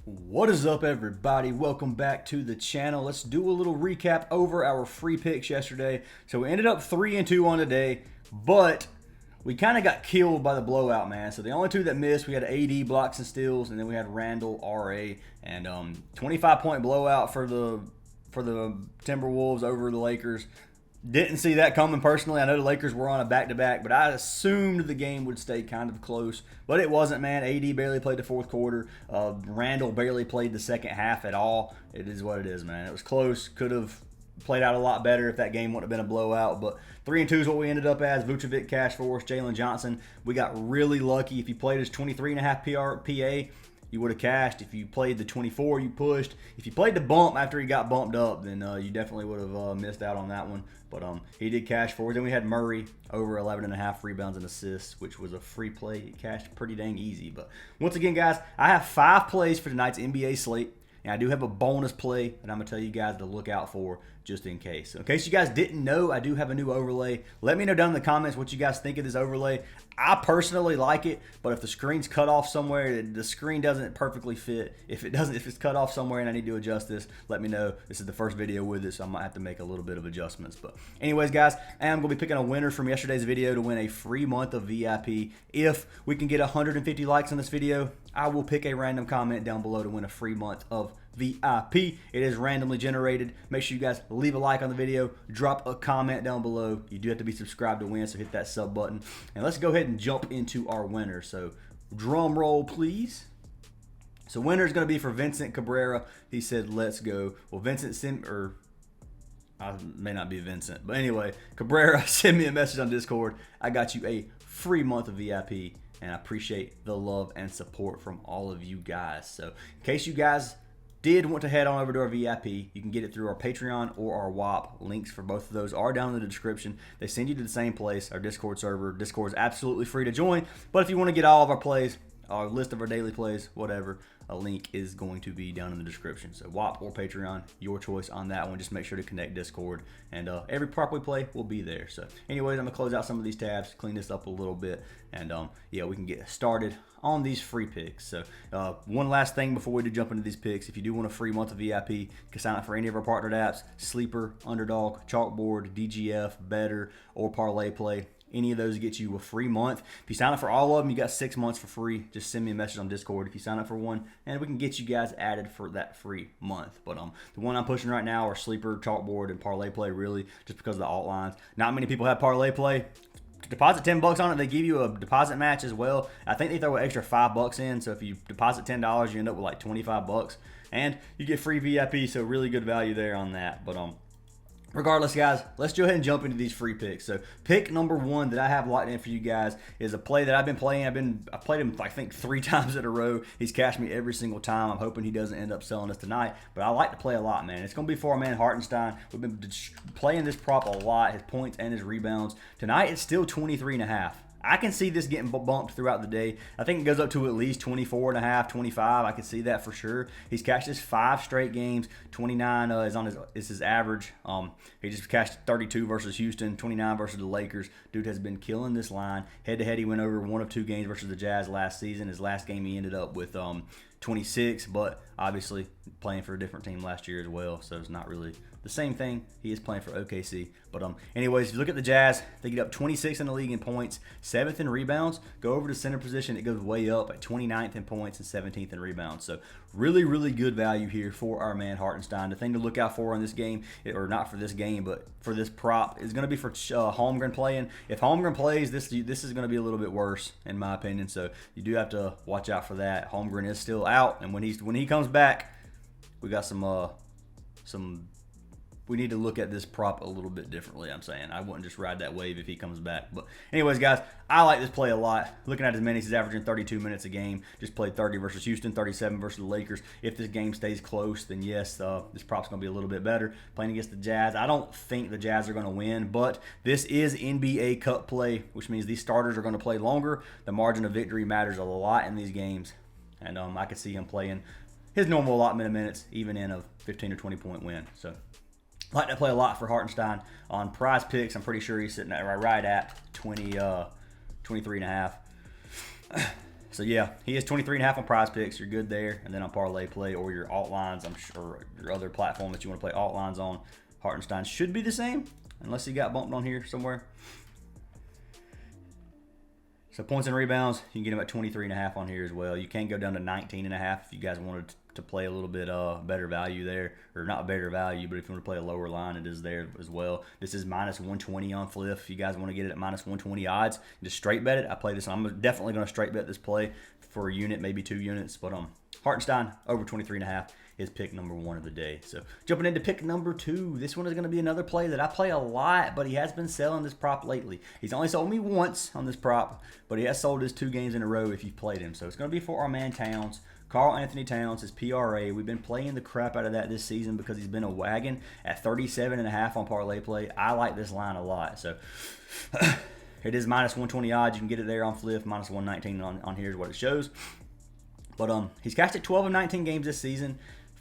What is up, everybody? Welcome back to the channel. Let's do a little recap over our free picks yesterday. So we ended up 3-2 on the day, but we kind of got killed by the blowout, man. So the only two that missed, we had AD blocks and steals, and then we had Randall RA, and 25-point blowout for the Timberwolves over the Lakers. Didn't see that coming personally. I know the Lakers were on a back-to-back, but I assumed the game would stay kind of close. But it wasn't, man. AD barely played the fourth quarter. Randall barely played the second half at all. It is what it is, man. It was close. Could have played out a lot better if that game wouldn't have been a blowout. But 3-2 is what we ended up as. Vucevic, Cash Force, Jalen Johnson. We got really lucky. If you played as 23.5 PA, you would have cashed. If you played the 24, you pushed. If you played the bump after he got bumped up, then you definitely would have missed out on that one. But he did cash for it. Then we had Murray over 11.5 rebounds and assists, which was a free play. He cashed pretty dang easy. But once again, guys, I have 5 plays for tonight's NBA slate. And I do have a bonus play that I'm going to tell you guys to look out for just in case. So in case you guys didn't know, I do have a new overlay. Let me know down in the comments what you guys think of this overlay. I personally like it, but if the screen's cut off somewhere, the screen doesn't perfectly fit. If it's cut off somewhere and I need to adjust this, let me know. This is the first video with it, so I might have to make a little bit of adjustments. But anyways, guys, I'm going to be picking a winner from yesterday's video to win a free month of VIP. If we can get 150 likes on this video, I will pick a random comment down below to win a free month of VIP. It is randomly generated. Make sure you guys leave a like on the video, drop a comment down below. You do have to be subscribed to win, so hit that sub button. And let's go ahead and jump into our winner. So drum roll, please. So winner is going to be for Vincent Cabrera. He said, let's go. Well, I may not be Vincent, but anyway, Cabrera, send me a message on Discord. I got you a free month of VIP, and I appreciate the love and support from all of you guys. So in case you guys did want to head on over to our VIP, you can get it through our Patreon or our WAP. Links for both of those are down in the description. They send you to the same place, our Discord server. Discord is absolutely free to join, but if you want to get all of our plays, our list of our daily plays, whatever, a link is going to be down in the description. So WAP or Patreon, your choice on that one. Just make sure to connect Discord, and every prop we play will be there. So anyways, I'm going to close out some of these tabs, clean this up a little bit, and yeah, we can get started on these free picks. So one last thing before we do jump into these picks. If you do want a free month of VIP, you can sign up for any of our partnered apps: Sleeper, Underdog, Chalkboard, DGF, Better, or Parlay Play. Any of those get you a free month. If you sign up for all of them, you got 6 months for free. Just send me a message on Discord if you sign up for one, and we can get you guys added for that free month. But the one I'm pushing right now are Sleeper, Chalkboard, and Parlay Play, really, just because of the alt lines. Not many people have Parlay Play. Deposit $10 on it, they give you a deposit match as well. I think they throw an extra $5 in, so if you deposit $10, you end up with like $25, and you get free VIP. So really good value there on that. But regardless, guys, let's go ahead and jump into these free picks. So pick number 1 that I have locked in for you guys is a play that I've been playing. I've played him, I think, 3 times in a row. He's cashed me every single time. I'm hoping he doesn't end up selling us tonight, but I like to play a lot, man. It's going to be for our man Hartenstein. We've been playing this prop a lot, his points and his rebounds. Tonight, it's still 23.5. I can see this getting bumped throughout the day. I think it goes up to at least 24.5, 25. I can see that for sure. He's cashed his 5 straight games. 29 is his average. He just cashed 32 versus Houston, 29 versus the Lakers. Dude has been killing this line. Head to head, he went over 1 of 2 games versus the Jazz last season. His last game, he ended up with 26, but obviously playing for a different team last year as well, so it's not really the same thing. He is playing for OKC. But anyways, if you look at the Jazz, they get up 26 in the league in points, 7th in rebounds. Go over to center position, it goes way up at 29th in points and 17th in rebounds. So really, really good value here for our man Hartenstein. The thing to look out for in this game, or not for this game, but for this prop, is going to be for Holmgren playing. If Holmgren plays, this is going to be a little bit worse in my opinion. So you do have to watch out for that. Holmgren is still out, and when he comes back, we got we need to look at this prop a little bit differently. I'm saying I wouldn't just ride that wave if he comes back. But anyways, guys, I like this play a lot. Looking at his minutes, he's averaging 32 minutes a game. Just played 30 versus Houston, 37 versus the Lakers. If this game stays close, then yes, this prop's going to be a little bit better. Playing against the Jazz, I don't think the Jazz are going to win, but this is NBA Cup play, which means these starters are going to play longer. The margin of victory matters a lot in these games, and I could see him playing his normal allotment of minutes, even in a 15 or 20 point win. So I like to play a lot for Hartenstein on Prizepicks. I'm pretty sure he's sitting at right at 23.5. So yeah, he is 23.5 on Prizepicks. You're good there. And then on Parlay Play or your alt lines, I'm sure your other platform that you want to play alt lines on, Hartenstein should be the same, unless he got bumped on here somewhere. So points and rebounds, you can get him at 23.5 on here as well. You can go down to 19.5 if you guys wanted to play a little bit better value there, or not better value, but if you want to play a lower line, it is there as well. This is minus 120 on Flip. If you guys want to get it at minus 120 odds, just straight bet it. I play this. I'm definitely going to straight bet this play for a unit, maybe 2 units. But Hartenstein over 23.5 is pick number 1 of the day. So jumping into pick number 2, this one is going to be another play that I play a lot, but he has been selling this prop lately. He's only sold me once on this prop, but he has sold his 2 games in a row if you've played him. So it's going to be for our man Towns. Karl Anthony Towns, his PRA. We've been playing the crap out of that this season because he's been a wagon at 37.5 on Parlay Play. I like this line a lot. So it is minus 120 odds. You can get it there on Flip. Minus 119 on here is what it shows. But he's cashed it 12 of 19 games this season,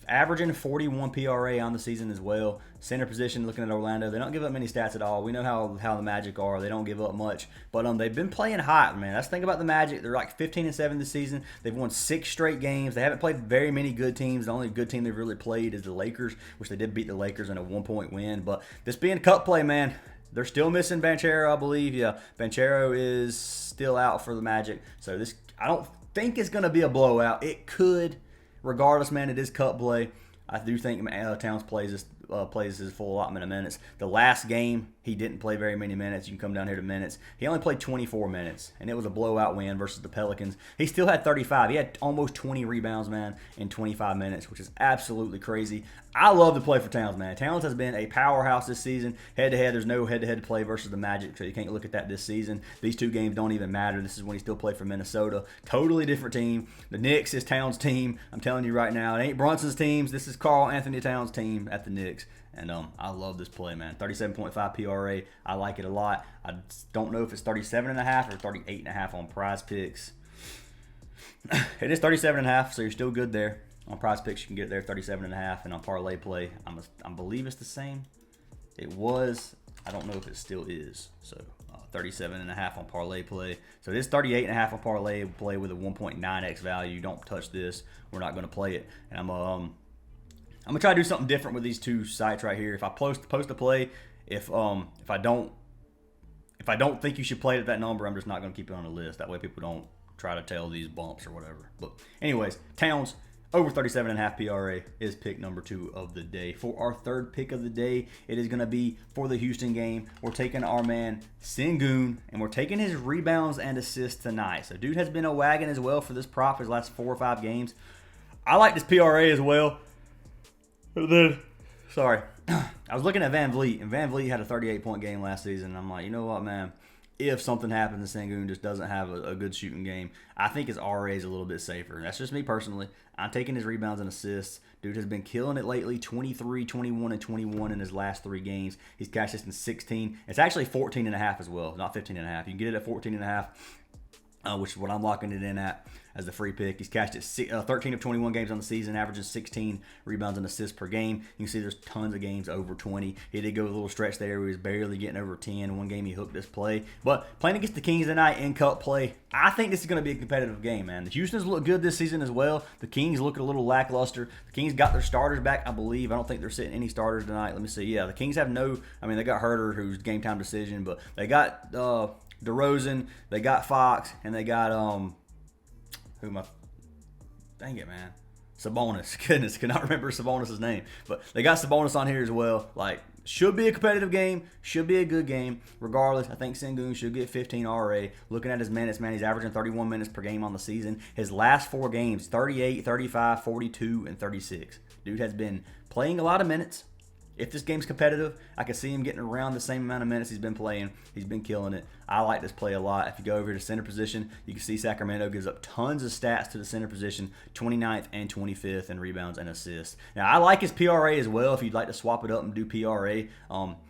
averaging 41 PRA on the season as well. Center position, looking at Orlando, they don't give up many stats at all. We know how the Magic are. They don't give up much. But they've been playing hot, man. That's the thing about the Magic. They're like 15-7 this season. They've won 6 straight games. They haven't played very many good teams. The only good team they've really played is the Lakers, which they did beat the Lakers in a 1-point win. But this being cup play, man, they're still missing Banchero, I believe. Yeah, Banchero is still out for the Magic. So this, I don't think it's going to be a blowout. It could. Regardless, man, it is cup play. I do think Towns plays his full allotment of minutes. The last game, he didn't play very many minutes. You can come down here to minutes. He only played 24 minutes, and it was a blowout win versus the Pelicans. He still had 35. He had almost 20 rebounds, man, in 25 minutes, which is absolutely crazy. I love to play for Towns, man. Towns has been a powerhouse this season. Head-to-head, there's no head-to-head play versus the Magic, so you can't look at that this season. These 2 games don't even matter. This is when he still played for Minnesota. Totally different team. The Knicks is Towns' team. I'm telling you right now, it ain't Brunson's teams. This is Karl Anthony Towns' team at the Knicks. And I love this play, man. 37.5 PRA. I like it a lot. I don't know if it's 37.5 or 38.5 on Prizepicks. It is 37.5, so you're still good there. On Prizepicks, you can get it there 37.5, and on Parlay Play, I believe it's the same. It was. I don't know if it still is. So 37.5 on Parlay Play. So it is 38.5 on Parlay Play with a 1.9x value. Don't touch this. We're not going to play it. And I'm gonna try to do something different with these 2 sites right here. If I post a play, if I don't think you should play it at that number, I'm just not gonna keep it on the list. That way people don't try to tell these bumps or whatever. But anyways, Towns over 37.5 PRA is pick number 2 of the day. For our 3rd pick of the day, it is gonna be for the Houston game. We're taking our man Sengun, and we're taking his rebounds and assists tonight. So dude has been a wagon as well for this prop his last 4 or 5 games. I like this PRA as well. And then, sorry, I was looking at Van Vliet, and Van Vliet had a 38-point game last season. And I'm like, you know what, man? If something happens and Sengun just doesn't have a good shooting game, I think his RA is a little bit safer. That's just me personally. I'm taking his rebounds and assists. Dude has been killing it lately. 23, 21, and 21 in his last 3 games. He's cashed this in 16. It's actually 14.5 as well, not 15.5. You can get it at 14.5, which is what I'm locking it in at as the free pick. He's cashed it 13 of 21 games on the season, averages 16 rebounds and assists per game. You can see there's tons of games over 20. He did go a little stretch there where he was barely getting over 10. One game he hooked this play. But playing against the Kings tonight in cup play, I think this is going to be a competitive game, man. The Houston's look good this season as well. The Kings look a little lackluster. The Kings got their starters back, I believe. I don't think they're sitting any starters tonight. Let me see. Yeah, the Kings have they got Herter, who's game time decision, but they got DeRozan, they got Fox, and they got dang it, man. Sabonis. Goodness, cannot remember Sabonis' name. But they got Sabonis on here as well. Like, should be a competitive game. Should be a good game. Regardless, I think Sengun should get 15 RA. Looking at his minutes, man, he's averaging 31 minutes per game on the season. His last 4 games, 38, 35, 42, and 36. Dude has been playing a lot of minutes. If this game's competitive, I can see him getting around the same amount of minutes he's been playing. He's been killing it. I like this play a lot. If you go over to center position, you can see Sacramento gives up tons of stats to the center position, 29th and 25th in rebounds and assists. Now, I like his PRA as well. If you'd like to swap it up and do PRA,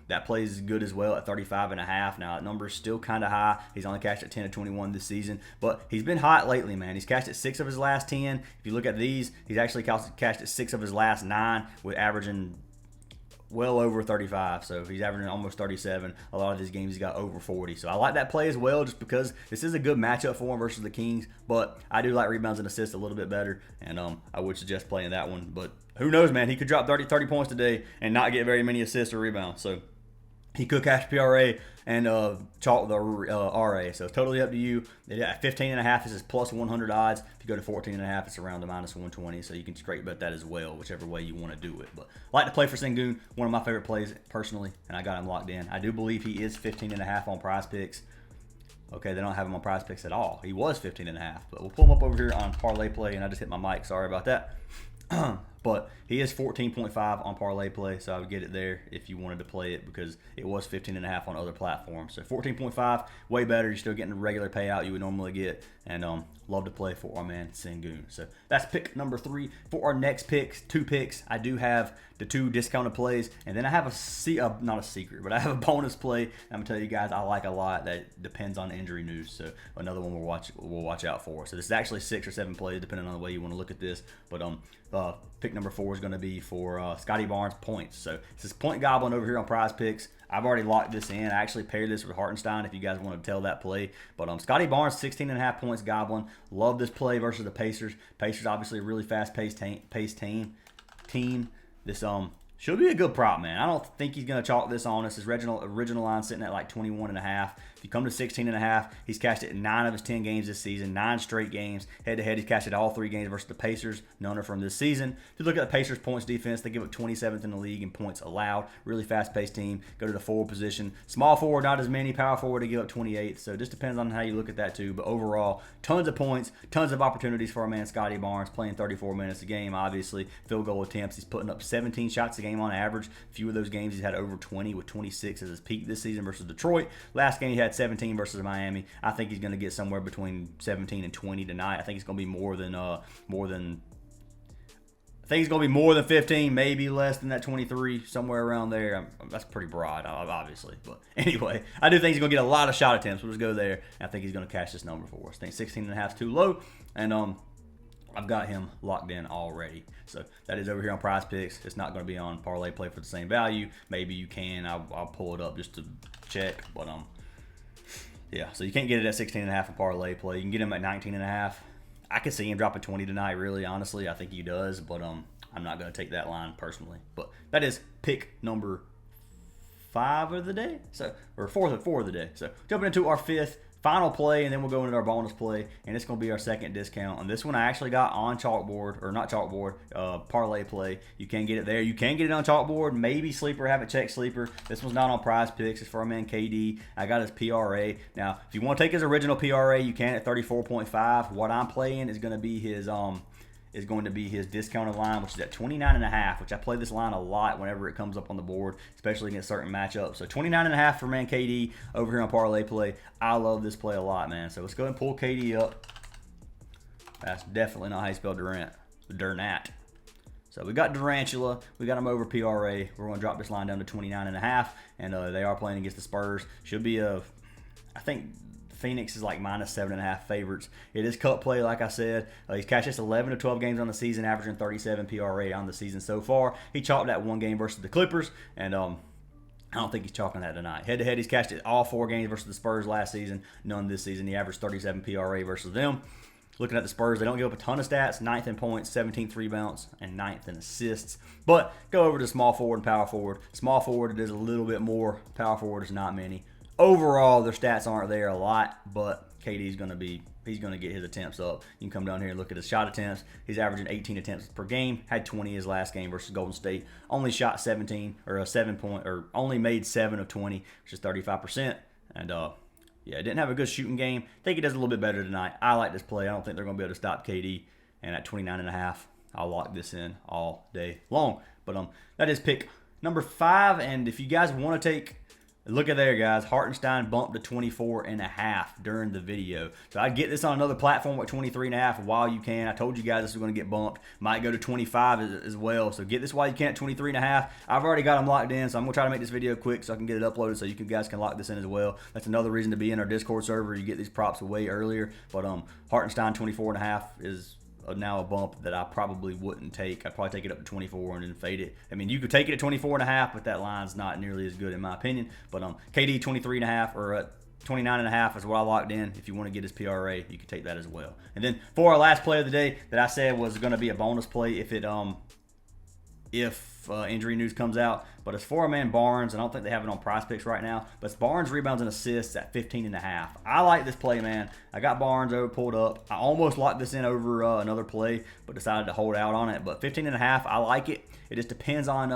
that plays good as well at 35.5. Now, that number is still kind of high. He's only cashed at 10 of 21 this season, but he's been hot lately, man. He's cashed at 6 of his last 10. If you look at these, he's actually cashed at 6 of his last 9 with averaging well over 35. So he's averaging almost 37. A lot of his games he's got over 40. So I like that play as well, just because this is a good matchup for him versus the Kings. But I do like rebounds and assists a little bit better, and I would suggest playing that one. But who knows, man? He could drop 30 points today and not get very many assists or rebounds. So he could cash PRA and chalk the RA. So it's totally up to you. At 15.5 is his plus 100 odds. If you go to 14.5, it's around the minus 120. So you can straight bet that as well, whichever way you want to do it. But I like to play for Sengun, one of my favorite plays personally, and I got him locked in. I do believe he is 15.5 on Prizepicks. Okay, they don't have him on Prizepicks at all. He was 15.5, but we'll pull him up over here on Parlay Play, and I just hit my mic. Sorry about that. But he is 14.5 on Parlay Play, so I would get it there if you wanted to play it, because it was 15.5 on other platforms. So 14.5, way better. You're still getting the regular payout you would normally get, and love to play for our man Sengun. So that's pick number 3. For our next picks, 2 picks, I do have the 2 discounted plays, and then I have not a secret, but I have a bonus play I'm gonna tell you guys I like a lot that depends on injury news. So another one we'll watch out for. So this is actually 6 or 7 plays depending on the way you want to look at this. But pick number 4 is going to be for Scotty Barnes points. So this is point goblin over here on Prizepicks. I've already locked this in. I actually paired this with Hartenstein if you guys want to tell that play. But Scotty Barnes, 16.5 points goblin. Love this play versus the Pacers. Pacers obviously a really fast-paced team. This should be a good prop, man. I don't think he's going to chalk this on us. His original line sitting at like 21.5. If you come to 16.5, he's cashed it in 9 of his 10 games this season, 9 straight games. Head-to-head, he's cashed it all 3 games versus the Pacers. None are from this season. If you look at the Pacers' points defense, they give up 27th in the league in points allowed. Really fast-paced team. Go to the forward position. Small forward, not as many. Power forward, they give up 28th. So it just depends on how you look at that too. But overall, tons of points, tons of opportunities for our man Scotty Barnes, playing 34 minutes a game, obviously. Field goal attempts, he's putting up 17 shots a game on average. A few of those games he's had over 20, with 26 as his peak this season versus Detroit. Last game he had 17 versus Miami. I think he's going to get somewhere between 17 and 20 tonight. I think it's going to be more than I think it's going to be more than 15, maybe less than that 23, somewhere around there. That's pretty broad, obviously. But anyway, I do think he's going to get a lot of shot attempts. We'll just go there. I think he's going to cash this number for us. I think 16.5 is too low, and I've got him locked in already. So that is over here on Prizepicks. It's not going to be on Parlay Play for the same value. Maybe you can. I'll pull it up just to check. But yeah. So you can't get it at 16.5 on Parlay Play. You can get him at 19.5. I could see him dropping 20 tonight. Really, honestly, I think he does. But I'm not going to take that line personally. But that is pick number 5 of the day. Or 4 of the day. So jumping into our 5th. Final play, and then we'll go into our bonus play, and it's going to be our second discount. And this one I actually got on Chalkboard, or not Chalkboard, Parlay Play. You can get it there. You can get it on Chalkboard. Maybe Sleeper. Haven't checked Sleeper. This one's not on Prizepicks. It's for our man KD. I got his PRA. Now, if you want to take his original PRA, you can at 34.5. What I'm playing is going to be his discounted line, which is at 29.5, which I play this line a lot whenever it comes up on the board, especially against certain matchups. So 29.5 for man KD over here on Parlay Play. I love this play a lot, man. So let's go ahead and pull KD up. That's definitely not how you spell Durant. Durant. So we got Durantula. We got him over PRA. We're going to drop this line down to 29.5, and they are playing against the Spurs. Should be I think Phoenix is like minus 7.5 favorites. It is cut play, like I said. He's cashed just 11 of 12 games on the season, averaging 37 PRA on the season so far. He chalked that one game versus the Clippers, and I don't think he's chalking that tonight. Head-to-head, he's cashed it all 4 games versus the Spurs last season. None this season. He averaged 37 PRA versus them. Looking at the Spurs, they don't give up a ton of stats. 9th in points, 17th rebounds, and 9th in assists. But go over to small forward and power forward. Small forward, it is a little bit more. Power forward is not many. Overall, their stats aren't there a lot, but KD's going to get his attempts up. You can come down here and look at his shot attempts. He's averaging 18 attempts per game. Had 20 his last game versus Golden State. Only shot 17 or a 7 point, or only made 7 of 20, which is 35%. And yeah, didn't have a good shooting game. I think he does a little bit better tonight. I like this play. I don't think they're going to be able to stop KD. And at 29.5, I'll lock this in all day long. But that is pick number 5. And if you guys want to take look at there, guys. Hartenstein bumped to 24.5 during the video. So I'd get this on another platform at 23.5 while you can. I told you guys this was going to get bumped. Might go to 25 as well. So get this while you can at 23.5. I've already got them locked in, so I'm going to try to make this video quick so I can get it uploaded so you guys can lock this in as well. That's another reason to be in our Discord server. You get these props way earlier. But Hartenstein 24.5 is now a bump that I probably wouldn't take. I'd probably take it up to 24 and then fade it. I mean, you could take it at 24.5, but that line's not nearly as good in my opinion. But KD 23.5 or 29.5 is what I locked in. If you want to get his PRA, you can take that as well. And then for our last play of the day that I said was going to be a bonus play if injury news comes out, but it's for a man Barnes, and I don't think they have it on Prizepicks right now, but it's Barnes rebounds and assists at 15.5. I like this play, man. I got Barnes over pulled up. I almost locked this in over another play, but decided to hold out on it. But 15.5, I like it. It just depends on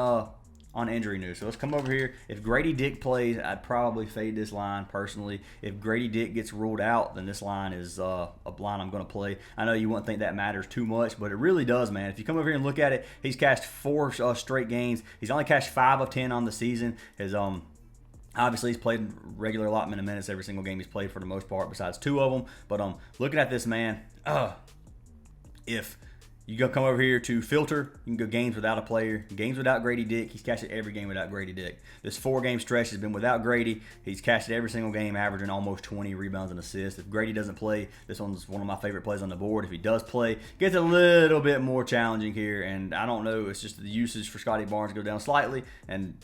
injury news. So let's come over here. If Grady Dick plays, I'd probably fade this line personally. If Grady Dick gets ruled out, then this line is a line I'm going to play. I know you wouldn't think that matters too much, but it really does, man. If you come over here and look at it, he's cashed 4 straight games. He's only cashed 5 of 10 on the season. His obviously, he's played regular allotment of minutes every single game he's played for the most part, besides 2 of them. But looking at this, man, if you go come over here to filter, you can go games without a player, games without Grady Dick. He's cashed it every game without Grady Dick. This 4-game stretch has been without Grady. He's cashed it every single game, averaging almost 20 rebounds and assists. If Grady doesn't play, this one's one of my favorite plays on the board. If he does play, it gets a little bit more challenging here, and I don't know. It's just the usage for Scotty Barnes go down slightly, and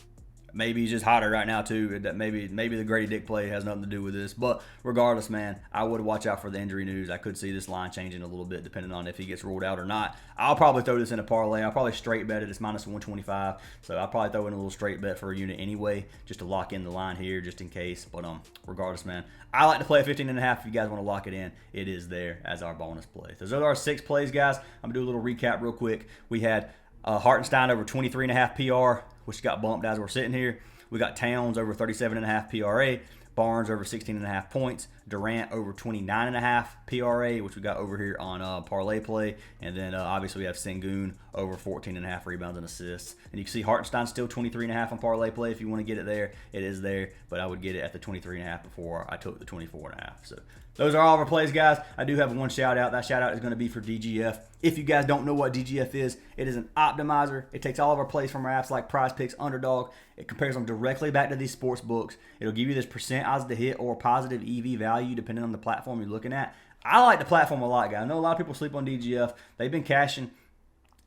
maybe he's just hotter right now too. That maybe the Grady Dick play has nothing to do with this. But regardless, man, I would watch out for the injury news. I could see this line changing a little bit depending on if he gets ruled out or not. I'll probably throw this in a parlay. I'll probably straight bet it. It's minus 125. So I'll probably throw in a little straight bet for a unit anyway, just to lock in the line here just in case. But regardless, man, I like to play a 15.5. If you guys want to lock it in, it is there as our bonus play. Those are our 6 plays, guys. I'm going to do a little recap real quick. We had Hartenstein over 23.5 PR, which got bumped as we're sitting here. We got Towns over 37.5 PRA, Barnes over 16.5 points, Durant over 29.5 PRA, which we got over here on Parlay play, and then obviously we have Sengun over 14.5 rebounds and assists. And you can see Hartenstein still 23.5 on Parlay play. If you want to get it there, it is there, but I would get it at the 23.5 before I took the 24.5. So those are all of our plays, guys. I do have one shout out. That shout out is going to be for DGF. If you guys don't know what DGF is, it is an optimizer. It takes all of our plays from our apps like Prizepicks, Underdog. It compares them directly back to these sports books. It'll give you this percent odds to hit or positive EV value depending on the platform you're looking at. I like the platform a lot, guys. I know a lot of people sleep on DGF. They've been cashing,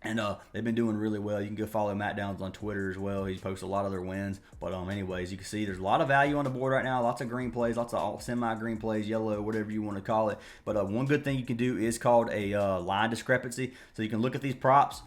and they've been doing really well. You can go follow Matt Downs on Twitter as well. He posts a lot of their wins. But anyways, you can see there's a lot of value on the board right now. Lots of green plays, lots of semi-green plays, yellow, whatever you want to call it. But one good thing you can do is called a line discrepancy. So you can look at these props.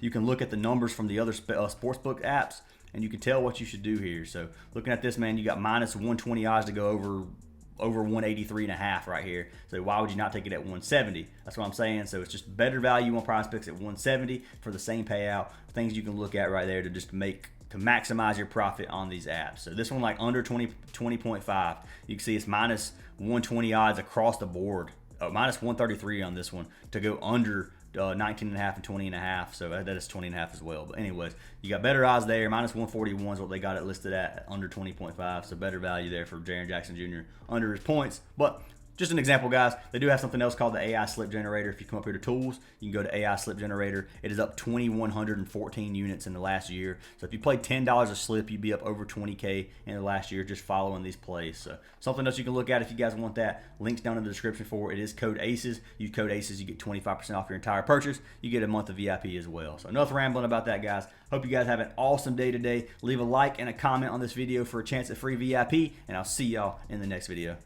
You can look at the numbers from the other sportsbook apps, and you can tell what you should do here. So looking at this, man, you got minus 120 odds to go over 183.5 right here. So why would you not take it at 170? That's what I'm saying. So it's just better value on Prizepicks at 170 for the same payout. Things you can look at right there to just maximize your profit on these apps. So this one, like under 20.5, you can see it's minus 120 odds across the board. Minus 133 on this one to go under 19.5 and 20.5, so that is 20.5 as well. But anyways, you got better odds there. Minus 141 is what they got it listed at under 20.5, so better value there for Jaren Jackson Jr. under his points. But just an example, guys. They do have something else called the AI Slip Generator. If you come up here to Tools, you can go to AI Slip Generator. It is up 2,114 units in the last year. So if you played $10 a slip, you'd be up over 20K in the last year just following these plays. So something else you can look at if you guys want that. Links down in the description for it. It is code ACES. Use code ACES. You get 25% off your entire purchase. You get a month of VIP as well. So enough rambling about that, guys. Hope you guys have an awesome day today. Leave a like and a comment on this video for a chance at free VIP, and I'll see y'all in the next video.